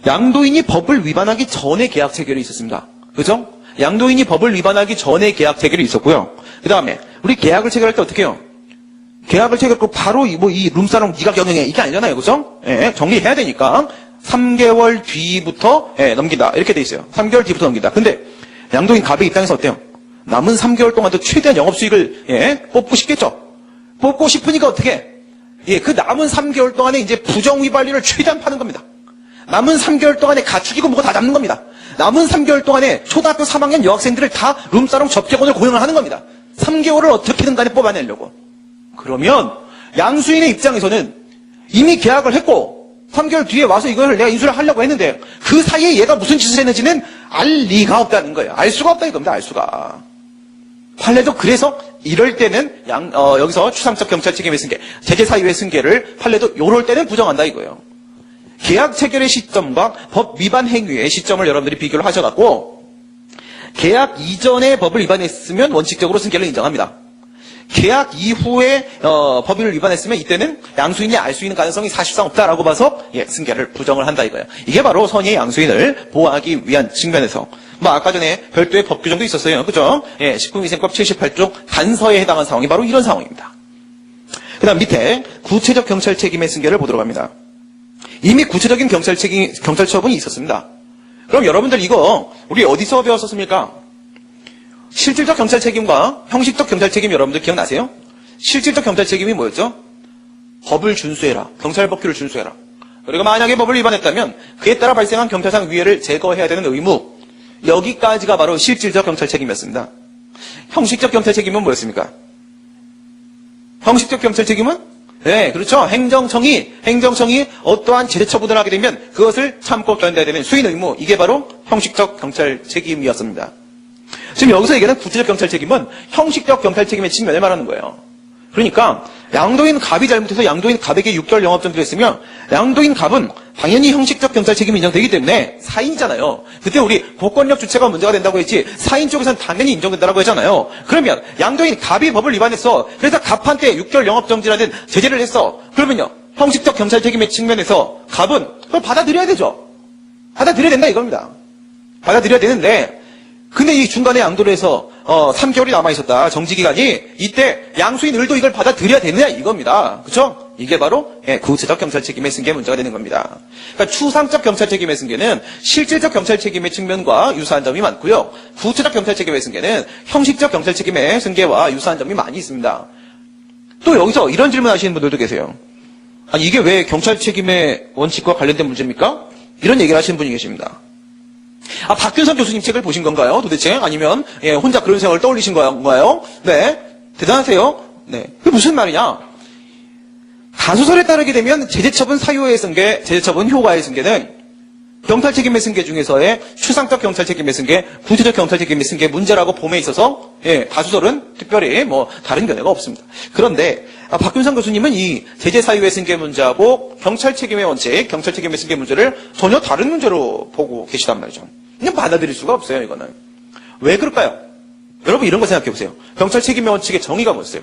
양도인이 법을 위반하기 전에 계약 체결이 있었습니다. 그죠? 양도인이 법을 위반하기 전에 계약 체결이 있었고요. 그 다음에 우리 계약을 체결할 때 어떻게 해요? 계약을 체결하고 바로 이 룸사롱 네가 경영해 이게 아니잖아요. 그죠? 정리해야 되니까 3개월 뒤부터 넘긴다 이렇게 돼 있어요. 3개월 뒤부터 넘긴다. 근데 양도인 갑의 입장에서 어때요? 남은 3개월 동안도 최대한 영업수익을 뽑고 싶겠죠? 뽑고 싶으니까 어떻게 그 남은 3개월 동안에 이제 부정위반료를 최대한 파는 겁니다. 남은 3개월 동안에 가축이고 뭐고 다 잡는 겁니다. 남은 3개월 동안에 초등학교 3학년 여학생들을 다 룸사롱 접객원을 고용을 하는 겁니다. 3개월을 어떻게든 간에 뽑아내려고. 그러면 양수인의 입장에서는 이미 계약을 했고 3개월 뒤에 와서 이걸 내가 인수를 하려고 했는데 그 사이에 얘가 무슨 짓을 했는지는 알 리가 없다는 거예요. 알 수가 없다 이겁니다. 알 수가. 판례도 그래서 이럴 때는 여기서 추상적 경찰 책임의 승계, 제재 사유의 승계를 판례도 요럴 때는 부정한다 이거예요. 계약 체결의 시점과 법 위반 행위의 시점을 여러분들이 비교를 하셔갖고 계약 이전에 법을 위반했으면 원칙적으로 승계를 인정합니다. 계약 이후에 법을 위반했으면 이때는 양수인이 알 수 있는 가능성이 사실상 없다라고 봐서 승계를 부정을 한다 이거예요. 이게 바로 선의의 양수인을 보호하기 위한 측면에서 아까 전에 별도의 법 규정도 있었어요. 그죠? 식품위생법 78조 단서에 해당한 상황이 바로 이런 상황입니다. 그 다음 밑에 구체적 경찰 책임의 승계를 보도록 합니다. 이미 구체적인 경찰 처분이 있었습니다. 그럼 여러분들 이거 우리 어디서 배웠었습니까? 실질적 경찰 책임과 형식적 경찰 책임 여러분들 기억나세요? 실질적 경찰 책임이 뭐였죠? 법을 준수해라. 경찰법규를 준수해라. 그리고 만약에 법을 위반했다면 그에 따라 발생한 경찰상 위해를 제거해야 되는 의무. 여기까지가 바로 실질적 경찰 책임이었습니다. 형식적 경찰 책임은 뭐였습니까? 형식적 경찰 책임은? 네, 그렇죠. 행정청이 어떠한 제재 처분을 하게 되면 그것을 참고 견뎌야 되는 수인 의무, 이게 바로 형식적 경찰 책임이었습니다. 지금 여기서 얘기하는 구체적 경찰 책임은 형식적 경찰 책임의 측면을 말하는 거예요. 그러니까 양도인 갑이 잘못해서 양도인 갑에게 6개월 영업정지를 했으면 양도인 갑은 당연히 형식적 경찰 책임이 인정되기 때문에 사인이잖아요. 그때 우리 고권력 주체가 문제가 된다고 했지 사인 쪽에서는 당연히 인정된다고 했잖아요. 그러면 양도인 갑이 법을 위반했어. 그래서 갑한테 6개월 영업정지라는 제재를 했어. 그러면요, 형식적 경찰 책임의 측면에서 갑은 그걸 받아들여야 되죠. 받아들여야 된다 이겁니다. 받아들여야 되는데, 근데 이 중간에 양도를 해서 3개월이 남아있었다, 정지기간이. 이때 양수인을도 이걸 받아들여야 되느냐 이겁니다. 그렇죠? 이게 바로 구체적 경찰 책임의 승계의 문제가 되는 겁니다. 그러니까 추상적 경찰 책임의 승계는 실질적 경찰 책임의 측면과 유사한 점이 많고요. 구체적 경찰 책임의 승계는 형식적 경찰 책임의 승계와 유사한 점이 많이 있습니다. 또 여기서 이런 질문 하시는 분들도 계세요. 아니, 이게 왜 경찰 책임의 원칙과 관련된 문제입니까? 이런 얘기를 하시는 분이 계십니다. 박균선 교수님 책을 보신 건가요? 도대체? 아니면 혼자 그런 생각을 떠올리신 건가요? 네, 대단하세요. 네, 그게 무슨 말이냐? 가소설에 따르게 되면 제재처분 사유의 승계, 제재처분 효과의 승계는 경찰 책임의 승계 중에서의 추상적 경찰 책임의 승계, 구체적 경찰 책임의 승계 문제라고 봄에 있어서 가소설은 특별히 다른 견해가 없습니다. 그런데 박균선 교수님은 이 제재 사유의 승계 문제하고 경찰 책임의 원칙, 경찰 책임의 승계 문제를 전혀 다른 문제로 보고 계시단 말이죠. 그냥 받아들일 수가 없어요, 이거는. 왜 그럴까요? 여러분 이런 거 생각해 보세요. 경찰 책임의 원칙의 정의가 뭐였어요?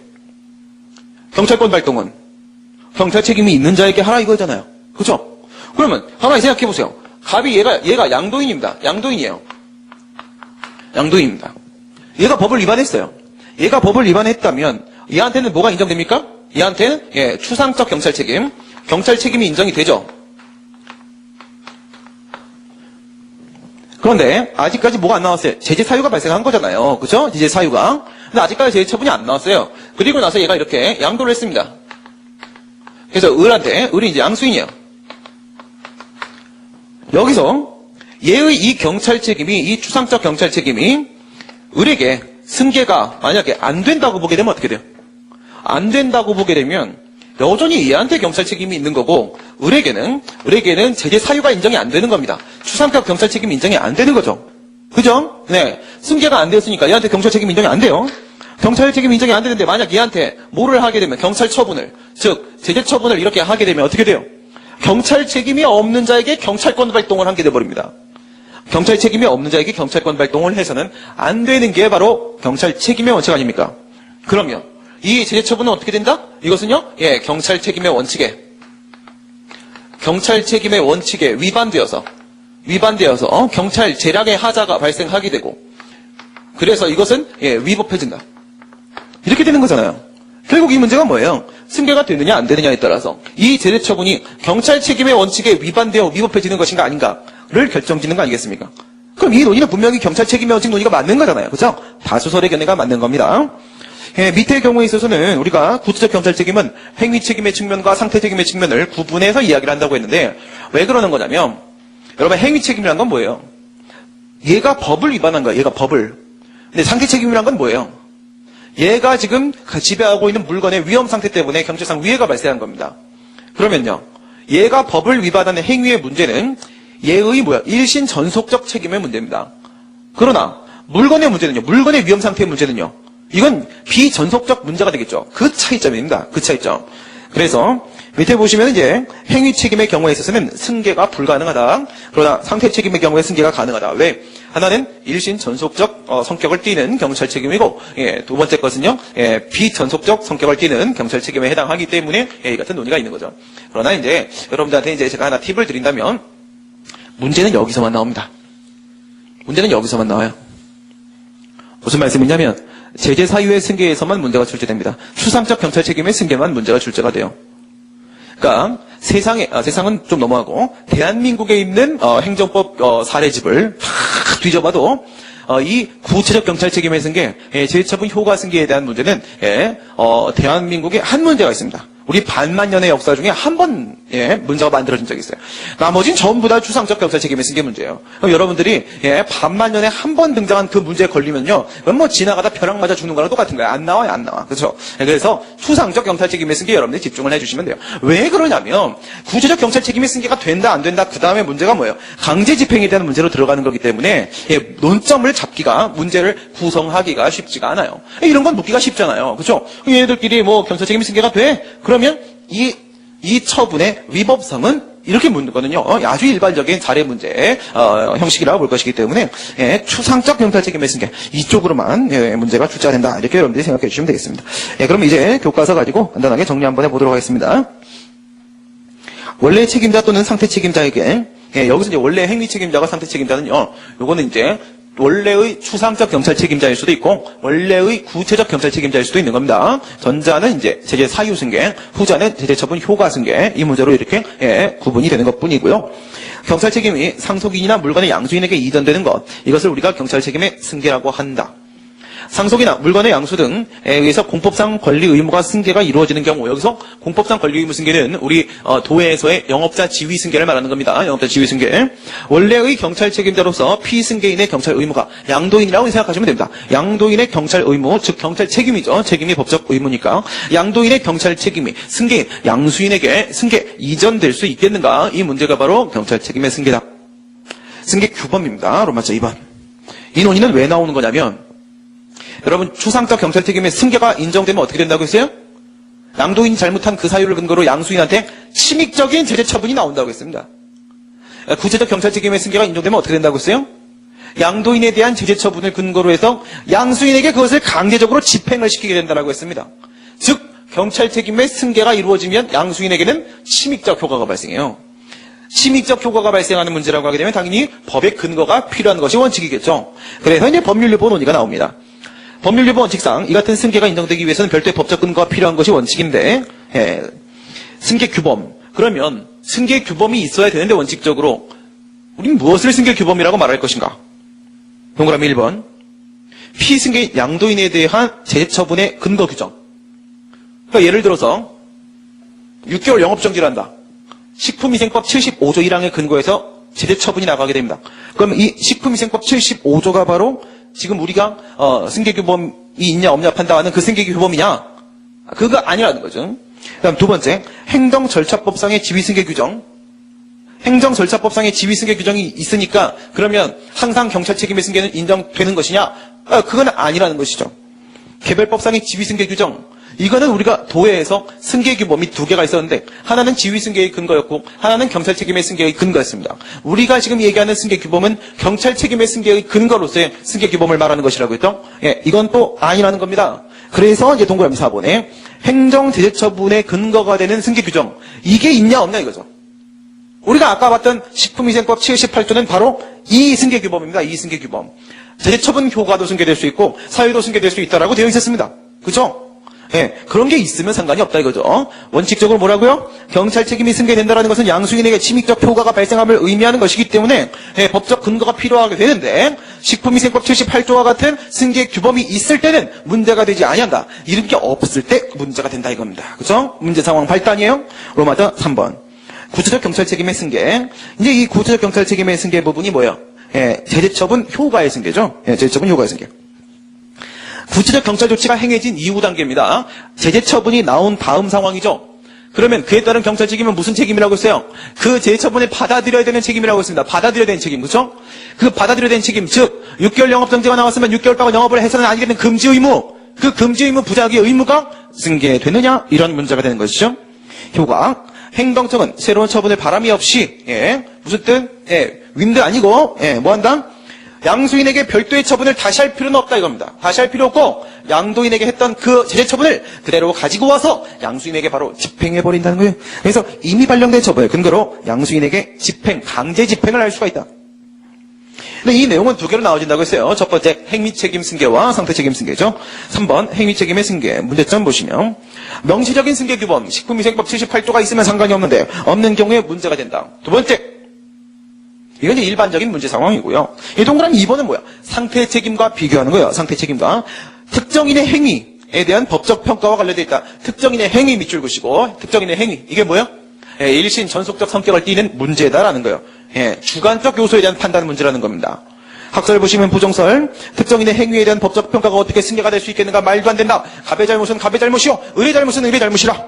경찰권 발동은 경찰 책임이 있는 자에게 하라 이거잖아요. 그렇죠? 그러면 가만히 생각해 보세요. 갑이 얘가 양도인입니다. 양도인이에요. 양도인입니다. 얘가 법을 위반했어요. 얘가 법을 위반했다면 얘한테는 뭐가 인정됩니까? 얘한테는 추상적 경찰 책임, 경찰 책임이 인정이 되죠. 그런데 아직까지 뭐가 안 나왔어요? 제재 사유가 발생한 거잖아요. 그렇죠? 제재 사유가. 근데 아직까지 제재 처분이 안 나왔어요. 그리고 나서 얘가 이렇게 양도를 했습니다. 그래서 을이 이제 양수인이에요. 여기서 얘의 이 경찰 책임이, 이 추상적 경찰 책임이 을에게 승계가 만약에 안 된다고 보게 되면 어떻게 돼요? 안 된다고 보게 되면 여전히 얘한테 경찰 책임이 있는 거고 을에게는 제재 사유가 인정이 안 되는 겁니다. 추상적 경찰 책임이 인정이 안 되는 거죠. 그죠? 네. 승계가 안 됐으니까 얘한테 경찰 책임 인정이 안 돼요. 경찰 책임 인정이 안 되는데 만약 얘한테 뭐를 하게 되면 경찰 처분을, 즉 제재 처분을 이렇게 하게 되면 어떻게 돼요? 경찰 책임이 없는 자에게 경찰권 발동을 하게 돼버립니다. 경찰 책임이 없는 자에게 경찰권 발동을 해서는 안 되는 게 바로 경찰 책임의 원칙 아닙니까? 그러면 이 제재 처분은 어떻게 된다? 이것은요, 경찰 책임의 원칙에 위반되어서 경찰 재량의 하자가 발생하게 되고, 그래서 이것은 위법해진다. 이렇게 되는 거잖아요. 결국 이 문제가 뭐예요? 승계가 되느냐 안 되느냐에 따라서 이 제재 처분이 경찰 책임의 원칙에 위반되어 위법해지는 것인가 아닌가를 결정짓는 거 아니겠습니까? 그럼 이 논의는 분명히 경찰 책임의 원칙 논의가 맞는 거잖아요. 그렇죠? 다수설의 견해가 맞는 겁니다. 밑의 경우에 있어서는 우리가 구체적 경찰 책임은 행위 책임의 측면과 상태 책임의 측면을 구분해서 이야기를 한다고 했는데, 왜 그러는 거냐면, 여러분 행위 책임이란 건 뭐예요? 얘가 법을 위반한 거예요. 얘가 법을. 근데 상태 책임이란 건 뭐예요? 얘가 지금 지배하고 있는 물건의 위험 상태 때문에 경제상 위해가 발생한 겁니다. 그러면요, 얘가 법을 위반하는 행위의 문제는 얘의 일신 전속적 책임의 문제입니다. 그러나 물건의 문제는요, 물건의 위험 상태의 문제는요, 이건 비전속적 문제가 되겠죠. 그 차이점입니다. 그 차이점. 그래서 밑에 보시면 이제 행위 책임의 경우에 있어서는 승계가 불가능하다. 그러나 상태 책임의 경우에 승계가 가능하다. 왜? 하나는 일신 전속적 성격을 띠는 경찰 책임이고, 두 번째 것은요, 비전속적 성격을 띠는 경찰 책임에 해당하기 때문에 이 같은 논의가 있는 거죠. 그러나 이제 여러분들한테 이제 제가 하나 팁을 드린다면, 문제는 여기서만 나옵니다. 문제는 여기서만 나와요. 무슨 말씀이냐면, 제재 사유의 승계에서만 문제가 출제됩니다. 추상적 경찰 책임의 승계만 문제가 출제가 돼요. 그러니까 세상은 좀 넘어가고 대한민국에 있는 행정법 사례집을 뒤져봐도 이 구체적 경찰 책임의 승계, 제재처분 효과 승계에 대한 문제는 대한민국에 한 문제가 있습니다. 우리 반만 년의 역사 중에 한 번, 문제가 만들어진 적이 있어요. 나머지는 전부 다 추상적 경찰 책임에 쓴 게 문제예요. 그럼 여러분들이, 반만 년에 한 번 등장한 그 문제에 걸리면요, 그건 뭐 지나가다 벼락 맞아 죽는 거랑 똑같은 거예요. 안 나와요, 안 나와. 그렇죠? 그래서 추상적 경찰 책임에 쓴 게 여러분들이 집중을 해주시면 돼요. 왜 그러냐면, 구체적 경찰 책임에 쓴 게가 된다, 안 된다, 그 다음에 문제가 뭐예요? 강제 집행에 대한 문제로 들어가는 거기 때문에, 논점을 잡기가, 문제를 구성하기가 쉽지가 않아요. 이런 건 묻기가 쉽잖아요. 그렇죠? 얘네들끼리 뭐 경찰 책임이 승계가 돼? 그러면 이 처분의 위법성은 이렇게 묻거든요. 아주 일반적인 사례 문제 형식이라고 볼 것이기 때문에 추상적 경찰 책임의 승계 이쪽으로만 문제가 출제된다 이렇게 여러분들이 생각해 주시면 되겠습니다. 그럼 이제 교과서 가지고 간단하게 정리 한번 해보도록 하겠습니다. 원래 책임자 또는 상태 책임자에게 여기서 이제 원래 행위 책임자와 상태 책임자는요. 요거는 이제 원래의 추상적 경찰 책임자일 수도 있고 원래의 구체적 경찰 책임자일 수도 있는 겁니다. 전자는 이제 제재 사유 승계, 후자는 제재 처분 효과 승계 이 문제로 이렇게 구분이 되는 것뿐이고요. 경찰 책임이 상속인이나 물건의 양수인에게 이전되는 것 이것을 우리가 경찰 책임의 승계라고 한다. 상속이나 물건의 양수 등에 의해서 공법상 권리 의무가 승계가 이루어지는 경우 여기서 공법상 권리 의무 승계는 우리 도에서의 영업자 지위 승계를 말하는 겁니다. 영업자 지위 승계. 원래의 경찰 책임자로서 피승계인의 경찰 의무가 양도인이라고 생각하시면 됩니다. 양도인의 경찰 의무, 즉 경찰 책임이죠. 책임이 법적 의무니까. 양도인의 경찰 책임이 승계인, 양수인에게 승계 이전될 수 있겠는가? 이 문제가 바로 경찰 책임의 승계다. 승계 규범입니다. 로마자 2번. 이 논의는 왜 나오는 거냐면 여러분 추상적 경찰 책임의 승계가 인정되면 어떻게 된다고 했어요? 양도인이 잘못한 그 사유를 근거로 양수인한테 침익적인 제재 처분이 나온다고 했습니다. 구체적 경찰 책임의 승계가 인정되면 어떻게 된다고 했어요? 양도인에 대한 제재 처분을 근거로 해서 양수인에게 그것을 강제적으로 집행을 시키게 된다고 했습니다. 즉 경찰 책임의 승계가 이루어지면 양수인에게는 침익적 효과가 발생해요. 침익적 효과가 발생하는 문제라고 하게 되면 당연히 법의 근거가 필요한 것이 원칙이겠죠. 그래서 이제 법률유보 논의가 나옵니다. 법률유보 원칙상 이 같은 승계가 인정되기 위해서는 별도의 법적 근거가 필요한 것이 원칙인데 승계 규범 그러면 승계 규범이 있어야 되는데 원칙적으로 우리는 무엇을 승계 규범이라고 말할 것인가? 동그라미 1번 피승계 양도인에 대한 제재 처분의 근거 규정. 그러니까 예를 들어서 6개월 영업정지를 한다. 식품위생법 75조 1항에 근거해서 제재 처분이 나가게 됩니다. 그럼 이 식품위생법 75조가 바로 지금 우리가 승계규범이 있냐 없냐 판단하는 그 승계규범이냐? 그거 아니라는 거죠. 그다음 두 번째, 행정절차법상의 지위승계 규정. 행정절차법상의 지위승계 규정이 있으니까 그러면 항상 경찰 책임의 승계는 인정되는 것이냐? 그건 아니라는 것이죠. 개별법상의 지위승계 규정. 이거는 우리가 도에서 승계규범이 두 개가 있었는데 하나는 지위승계의 근거였고 하나는 경찰 책임의 승계의 근거였습니다. 우리가 지금 얘기하는 승계규범은 경찰 책임의 승계의 근거로서의 승계규범을 말하는 것이라고 했죠. 이건 또 아니라는 겁니다. 그래서 이제 동그라미 4번에 행정제재처분의 근거가 되는 승계규정 이게 있냐 없냐 이거죠. 우리가 아까 봤던 식품위생법 78조는 바로 이 승계규범입니다. 이 승계규범. 제재처분 효과도 승계될 수 있고 사유도 승계될 수 있다라고 되어 있었습니다. 그죠? 그런 게 있으면 상관이 없다 이거죠. 원칙적으로 뭐라고요? 경찰 책임이 승계된다는 것은 양수인에게 침익적 효과가 발생함을 의미하는 것이기 때문에 법적 근거가 필요하게 되는데 식품위생법 78조와 같은 승계 규범이 있을 때는 문제가 되지 아니한다. 이런 게 없을 때 문제가 된다 이겁니다. 그죠? 문제 상황 발단이에요. 로마자 3번. 구체적 경찰 책임의 승계. 이제 이 구체적 경찰 책임의 승계 부분이 뭐예요? 제재처분 효과의 승계죠. 제재처분 효과의 승계. 구체적 경찰 조치가 행해진 이후 단계입니다. 제재 처분이 나온 다음 상황이죠. 그러면 그에 따른 경찰 책임은 무슨 책임이라고 했어요? 그 제재 처분을 받아들여야 되는 책임이라고 했습니다. 받아들여야 되는 책임, 그렇죠? 그 받아들여야 되는 책임, 즉 6개월 영업정지가 나왔으면 6개월 동안 영업을 해서는 안 되는 금지 의무, 그 금지 의무 부작의 의무가 승계되느냐 이런 문제가 되는 것이죠. 효과, 행정청은 새로운 처분을 바람이 없이 무슨 뜻? 윈드 아니고 뭐한다? 양수인에게 별도의 처분을 다시 할 필요는 없다 이겁니다. 다시 할 필요 없고 양도인에게 했던 그 제재 처분을 그대로 가지고 와서 양수인에게 바로 집행해버린다는 거예요. 그래서 이미 발령된 처분을 근거로 양수인에게 집행, 강제 집행을 할 수가 있다. 근데 이 내용은 두 개로 나눠진다고 했어요. 첫 번째 행위책임 승계와 상태책임 승계죠. 3번 행위책임의 승계. 문제점 보시면 명시적인 승계규범 식품위생법 78조가 있으면 상관이 없는데 없는 경우에 문제가 된다. 두 번째 이건 이제 일반적인 문제 상황이고요. 이 동그라미 2번은 뭐야? 상태 책임과 비교하는 거예요. 상태 책임과 특정인의 행위, 행위에 대한 법적 평가와 관련되어 있다. 특정인의 행위 밑줄 그시고 특정인의 행위 이게 뭐예요? 일신 전속적 성격을 띠는 문제다라는 거예요. 주관적 요소에 대한 판단 문제라는 겁니다. 학설 보시면 부정설, 특정인의 행위에 대한 법적 평가가 어떻게 승계가 될 수 있겠는가? 말도 안 된다. 갑의 잘못은 갑의 잘못이요. 의의 잘못은 의의 잘못이라.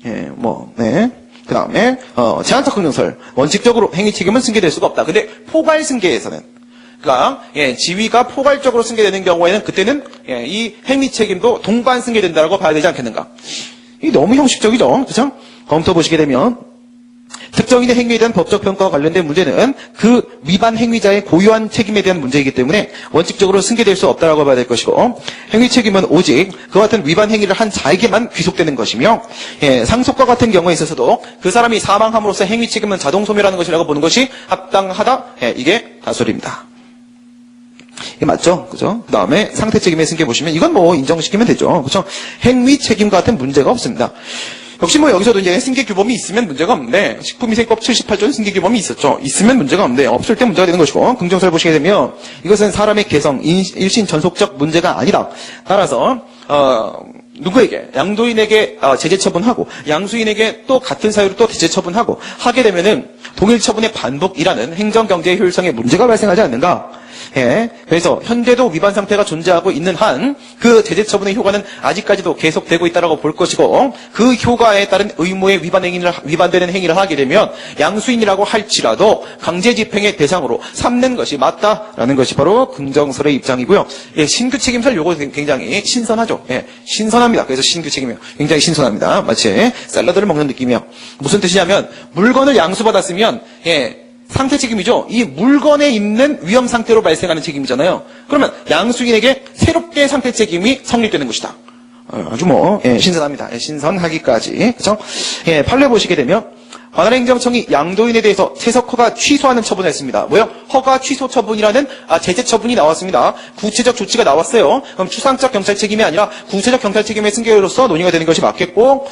그 다음에, 제한적 긍정설. 원칙적으로 행위 책임은 승계될 수가 없다. 근데 포괄 승계에서는, 그러니까, 지위가 포괄적으로 승계되는 경우에는 그때는, 이 행위 책임도 동반 승계된다고 봐야 되지 않겠는가? 이 너무 형식적이죠. 그죠? 검토 보시게 되면, 특정인의 행위에 대한 법적 평가와 관련된 문제는 그 위반 행위자의 고유한 책임에 대한 문제이기 때문에 원칙적으로 승계될 수 없다라고 봐야 될 것이고 행위 책임은 오직 그와 같은 위반 행위를 한 자에게만 귀속되는 것이며 상속과 같은 경우에 있어서도 그 사람이 사망함으로써 행위 책임은 자동 소멸하는 것이라고 보는 것이 합당하다. 이게 다소리입니다. 이게 맞죠? 그죠? 그 다음에 상태 책임의 승계 보시면 이건 뭐 인정시키면 되죠. 그죠? 행위 책임과 같은 문제가 없습니다. 역시 뭐 여기서도 이제 승계 규범이 있으면 문제가 없는데 식품위생법 78조는 승계 규범이 있었죠. 있으면 문제가 없는데 없을 때 문제가 되는 것이고 긍정설 보시게 되면 이것은 사람의 개성, 일신 전속적 문제가 아니다. 따라서 누구에게 양도인에게 제재 처분하고 양수인에게 또 같은 사유로 또 제재 처분하고 하게 되면은 동일 처분의 반복이라는 행정 경제의 효율성에 문제가 발생하지 않는가? 그래서 현재도 위반 상태가 존재하고 있는 한 그 제재 처분의 효과는 아직까지도 계속되고 있다라고 볼 것이고 그 효과에 따른 의무의 위반되는 행위를 하게 되면 양수인이라고 할지라도 강제 집행의 대상으로 삼는 것이 맞다라는 것이 바로 긍정설의 입장이고요. 신규 책임설 요거 굉장히 신선하죠. 신선합니다. 그래서 신규 책임이요. 굉장히 신선합니다. 마치 샐러드를 먹는 느낌이요. 무슨 뜻이냐면 물건을 양수받았으면 상태 책임이죠. 이 물건에 있는 위험 상태로 발생하는 책임이잖아요. 그러면 양수인에게 새롭게 상태 책임이 성립되는 것이다. 아주 신선합니다. 신선하기까지. 그죠? 판례 보시게 되면 관할행정청이 양도인에 대해서 채석허가 취소하는 처분을 했습니다. 뭐요? 허가 취소 처분이라는 제재 처분이 나왔습니다. 구체적 조치가 나왔어요. 그럼 추상적 경찰 책임이 아니라 구체적 경찰 책임의 승계로서 논의가 되는 것이 맞겠고,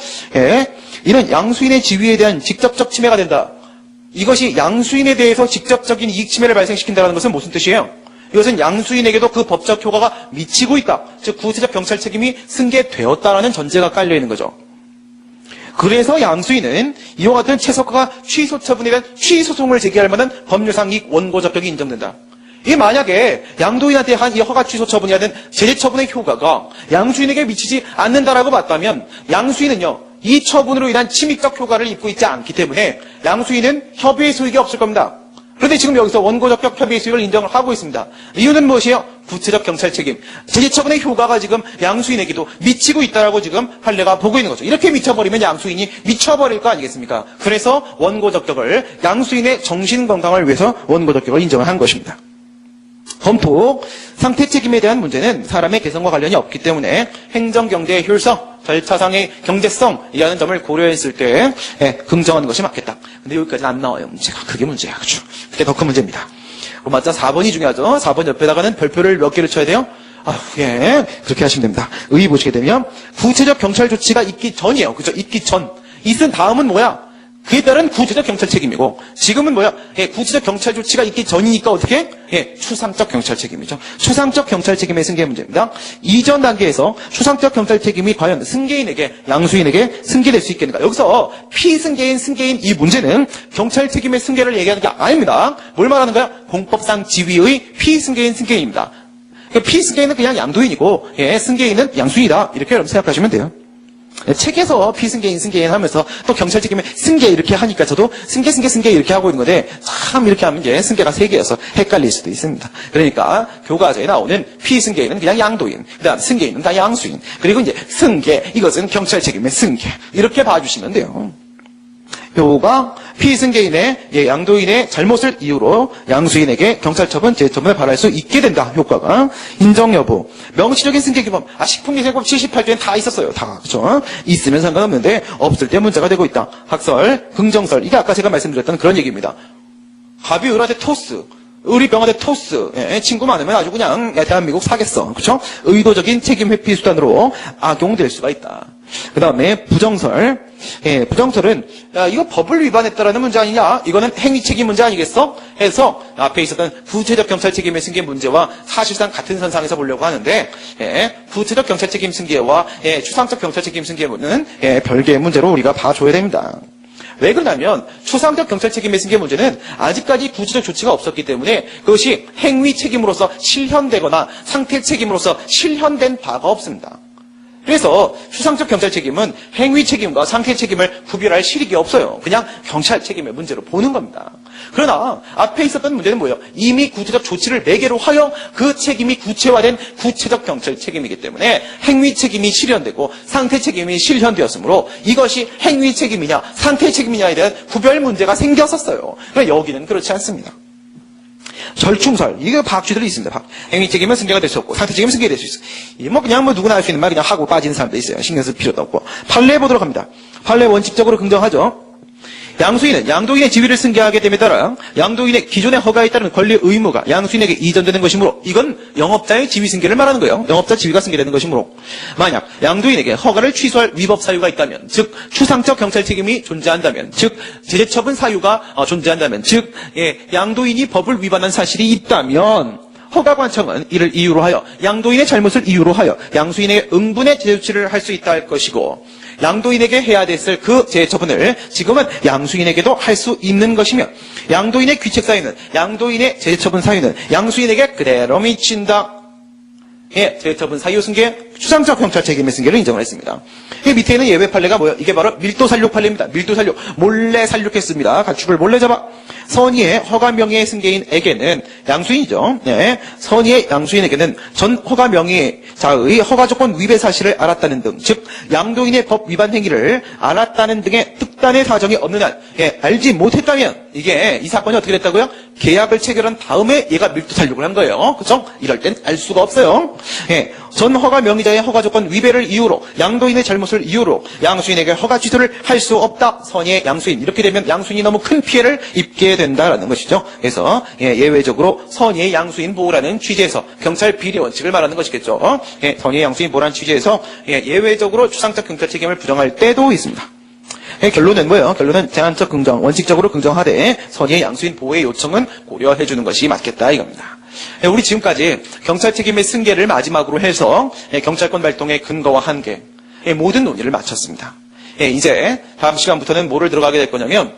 이는 양수인의 지위에 대한 직접적 침해가 된다. 이것이 양수인에 대해서 직접적인 이익 침해를 발생시킨다는 것은 무슨 뜻이에요? 이것은 양수인에게도 그 법적 효과가 미치고 있다. 즉 구체적 경찰 책임이 승계되었다라는 전제가 깔려 있는 거죠. 그래서 양수인은 이와 같은 채석허가 취소 처분에 대한 취소송을 제기할 만한 법률상 이익 원고 적격이 인정된다. 이 만약에 양도인한테 한 이 허가 취소 처분이라는 제재 처분의 효과가 양수인에게 미치지 않는다라고 봤다면 양수인은요. 이 처분으로 인한 침입적 효과를 입고 있지 않기 때문에 양수인은 협의의 수익이 없을 겁니다. 그런데 지금 여기서 원고적격 협의의 수익을 인정을 하고 있습니다. 이유는 무엇이에요? 구체적 경찰 책임. 제재 처분의 효과가 지금 양수인에게도 미치고 있다라고 지금 판례가 보고 있는 거죠. 이렇게 미쳐버리면 양수인이 미쳐버릴 거 아니겠습니까? 그래서 원고적격을 양수인의 정신건강을 위해서 원고적격을 인정을 한 것입니다. 검토, 상태 책임에 대한 문제는 사람의 개성과 관련이 없기 때문에 행정경제의 효율성, 절차상의 경제성이라는 점을 고려했을 때 긍정하는 것이 맞겠다. 근데 여기까지는 안 나와요. 문제가. 그게 문제야. 그렇죠? 그게 더 큰 문제입니다. 맞자 4번이 중요하죠. 4번 옆에다가는 별표를 몇 개를 쳐야 돼요? 그렇게 하시면 됩니다. 의 보시게 되면 구체적 경찰 조치가 있기 전이에요. 그죠? 있기 전. 있은 다음은 뭐야? 그에 따른 구체적 경찰 책임이고 지금은 뭐야? 구체적 경찰 조치가 있기 전이니까 어떻게? 추상적 경찰 책임이죠. 추상적 경찰 책임의 승계 문제입니다. 이전 단계에서 추상적 경찰 책임이 과연 승계인에게 양수인에게 승계될 수 있겠는가? 여기서 피승계인 승계인 이 문제는 경찰 책임의 승계를 얘기하는 게 아닙니다. 뭘 말하는 거야? 공법상 지위의 피승계인 승계인입니다. 피승계인은 그냥 양도인이고 승계인은 양수인이다. 이렇게 여러분 생각하시면 돼요. 책에서 피승계인 승계인 하면서 또 경찰 책임에 승계 이렇게 하니까 저도 승계 이렇게 하고 있는 건데 참 이렇게 하면 이제 승계가 3개여서 헷갈릴 수도 있습니다. 그러니까 교과서에 나오는 피승계인은 그냥 양도인, 그다음 승계인은 다 양수인, 그리고 이제 승계 이것은 경찰 책임의 승계 이렇게 봐주시면 돼요. 요가 피승계인의 양도인의 잘못을 이유로 양수인에게 경찰처분, 제처분을 발할 수 있게 된다. 효과가 인정 여부, 명시적인 승계 규범. 식품위생법 78조엔 다 있었어요. 다 그렇죠? 있으면 상관없는데 없을 때 문제가 되고 있다. 학설, 긍정설. 이게 아까 제가 말씀드렸던 그런 얘기입니다. 갑이 을한테 토스. 을이 병한테 토스. 친구 많으면 아주 그냥 대한민국 사겠어. 그렇죠? 의도적인 책임 회피 수단으로 악용될 수가 있다. 그 다음에 부정설. 부정설은 이거 법을 위반했다라는 문제 아니냐? 이거는 행위 책임 문제 아니겠어? 해서 앞에 있었던 구체적 경찰 책임의 승계 문제와 사실상 같은 선상에서 보려고 하는데, 구체적 경찰 책임 승계와 추상적 경찰 책임 승계는 별개의 문제로 우리가 봐줘야 됩니다. 왜 그러냐면 추상적 경찰 책임의 승계 문제는 아직까지 구체적 조치가 없었기 때문에 그것이 행위 책임으로서 실현되거나 상태 책임으로서 실현된 바가 없습니다. 그래서 추상적 경찰 책임은 행위 책임과 상태 책임을 구별할 실익이 없어요. 그냥 경찰 책임의 문제로 보는 겁니다. 그러나 앞에 있었던 문제는 뭐예요? 이미 구체적 조치를 매개로 하여 그 책임이 구체화된 구체적 경찰 책임이기 때문에 행위 책임이 실현되고 상태 책임이 실현되었으므로 이것이 행위 책임이냐 상태 책임이냐에 대한 구별 문제가 생겼었어요. 그러나 여기는 그렇지 않습니다. 절충설. 이게 박쥐들이 있습니다. 행위 책임은 승계가 될 수 없고, 상태 책임은 승계가 될 수 있어. 이게 그냥 누구나 할 수 있는 말, 그냥 하고 빠지는 사람도 있어요. 신경 쓸 필요도 없고. 판례 보도록 합니다. 판례 원칙적으로 긍정하죠. 양수인은 양도인의 지위를 승계하게 됨에 따라 양도인의 기존의 허가에 따른 권리 의무가 양수인에게 이전되는 것이므로 이건 영업자의 지위 승계를 말하는 거예요. 영업자 지위가 승계되는 것이므로 만약 양도인에게 허가를 취소할 위법 사유가 있다면 즉 추상적 경찰 책임이 존재한다면 즉 제재처분 사유가 존재한다면 즉 양도인이 법을 위반한 사실이 있다면 허가관청은 이를 이유로 하여 양도인의 잘못을 이유로 하여 양수인의 응분의 제재 조치를 할 수 있다 할 것이고 양도인에게 해야 됐을 그 제처분을 지금은 양수인에게도 할 수 있는 것이며 양도인의 귀책 사유는 양도인의 제처분 사유는 양수인에게 그대로 미친다. 제처분 사유 승계, 추상적 경찰 책임의 승계를 인정을 했습니다. 이 밑에 있는 예외 판례가 뭐예요? 이게 바로 밀도 살육 판례입니다. 밀도 살육, 몰래 살육했습니다. 가축을 몰래 잡아. 선의의 허가 명의의 승계인에게는 양수인이죠. 선의의 양수인에게는 전 허가 명의자의 허가 조건 위배 사실을 알았다는 등, 즉 양도인의 법 위반 행위를 알았다는 등의 특단의 사정이 없는 한, 알지 못했다면 이게 이 사건이 어떻게 됐다고요? 계약을 체결한 다음에 얘가 밀도 살육을 한 거예요. 그렇죠? 이럴 땐 알 수가 없어요. 전 허가 명의자의 허가 조건 위배를 이유로 양도인의 잘못을 이유로 양수인에게 허가 취소를 할 수 없다. 선의의 양수인. 이렇게 되면 양수인이 너무 큰 피해를 입게 된다라는 것이죠. 그래서 예외적으로 선의의 양수인 보호라는 취지에서 경찰 비리 원칙을 말하는 것이겠죠. 선의의 양수인 보호라는 취지에서 예외적으로 추상적 경찰 책임을 부정할 때도 있습니다. 결론은 뭐예요? 결론은 제한적 긍정, 원칙적으로 긍정하되 선의의 양수인 보호의 요청은 고려해 주는 것이 맞겠다 이겁니다. 우리 지금까지 경찰 책임의 승계를 마지막으로 해서 경찰권 발동의 근거와 한계, 모든 논의를 마쳤습니다. 이제 다음 시간부터는 뭐를 들어가게 될 거냐면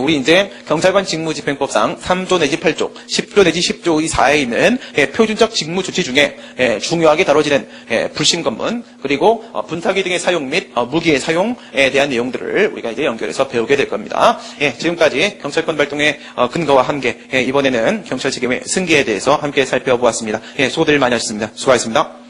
우리 이제 경찰관 직무집행법상 3조 내지 8조, 10조 내지 10조 4에 있는 표준적 직무 조치 중에 중요하게 다뤄지는 불신검문 그리고 분타기 등의 사용 및 무기의 사용에 대한 내용들을 우리가 이제 연결해서 배우게 될 겁니다. 지금까지 경찰권 발동의 근거와 한계, 이번에는 경찰 책임의 승계에 대해서 함께 살펴보았습니다. 수고들 많이 하셨습니다. 수고하셨습니다.